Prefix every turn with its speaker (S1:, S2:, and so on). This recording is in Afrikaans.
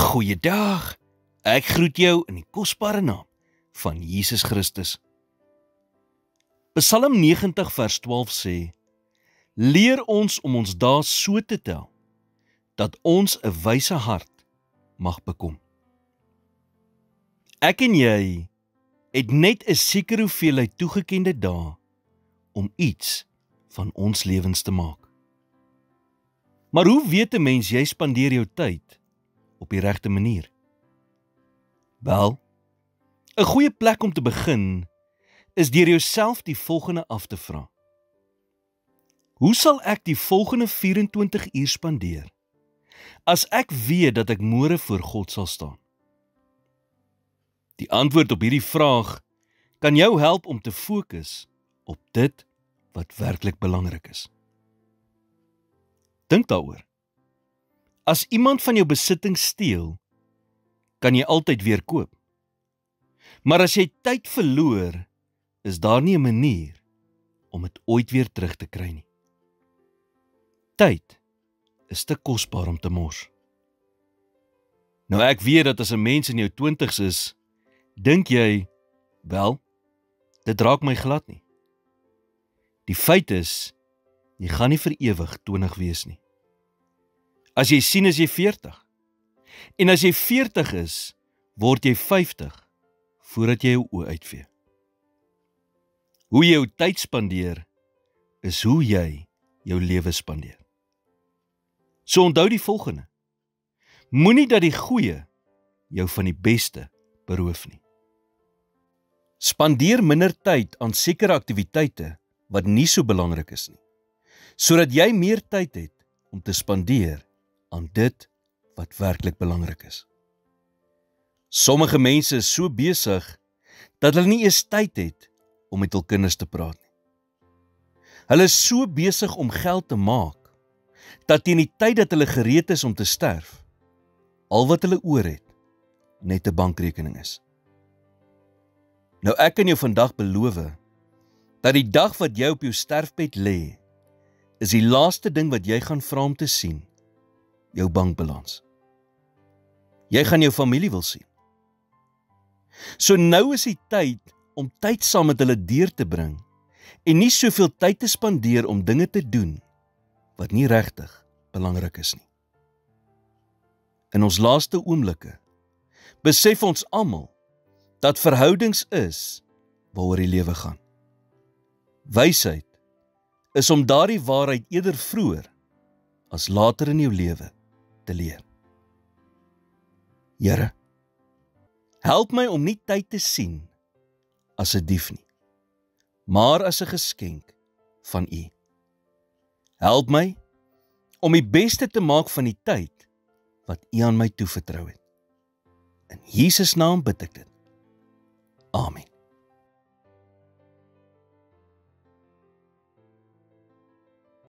S1: Goeiedag, ek groet jou in die kosbare naam van Jesus Christus. Psalm 90 vers 12 sê, leer ons om ons dae so te tel, dat ons 'n wyse hart mag bekom. Ek en jy het net 'n sekere hoeveelheid toegekende dae om iets van ons lewens te maak. Maar hoe weet 'n mens jy spandeer jou tyd op die regte manier? Wel, 'n goeie plek om te begin is deur jouself die volgende af te vra. Hoe sal ek die volgende 24 uur spandeer as ek weet dat ek môre voor God sal staan? Die antwoord op hierdie vraag kan jou help om te fokus op dit wat werklik belangrik is. Dink daaroor. As iemand van jou besittings steel, kan jy altyd weer koop. Maar as jy tyd verloor, is daar nie 'n manier om dit ooit weer terug te kry nie. Tyd is te kosbaar om te mors. Nou ek weet dat as 'n mens in jou 20's is, dink jy, wel, dit raak my glad nie. Die feit is, jy gaan nie vir ewig 20 wees nie. As jy sien, is jy 40. En as jy 40 is, word jy 50 voordat jy jou oë uitvee. Hoe jy jou tyd spandeer, is hoe jy jou lewe spandeer. So onthou die volgende. Moenie dat die goeie jou van die beste beroof nie. Spandeer minder tyd aan sekere aktiwiteite wat nie so belangrik is nie, sodat jy meer tyd het om te spandeer aan dit wat werklik belangrik is. Sommige mense is so besig dat hulle nie eers tyd het om met hul kinders te praat nie. Hulle is so besig om geld te maak, dat teen die tyd dat hulle gereed is om te sterf, al wat hulle oor het, net 'n bankrekening is. Nou ek kan jou vandag beloof, dat die dag wat jy op jou sterfbed lê, is die laaste ding wat jy gaan vra om te sien, jou bankbalans. Jy gaan jou familie wil sien. So nou is die tyd om tyd saam met hulle deur te bring, en nie soveel tyd te spandeer om dinge te doen, wat nie regtig belangrik is nie. In ons laaste oomblikke, besef ons almal, dat verhoudings is, waaroor die lewe gaan. Wysheid is om daardie waarheid eerder vroeër, as later in jou lewe te leer. Here, help my om nie tyd te sien as 'n dief nie, maar as 'n geskenk van U. Help my om die beste te maak van die tyd wat U aan my toevertrou het. In Jesus naam bid ek dit. Amen.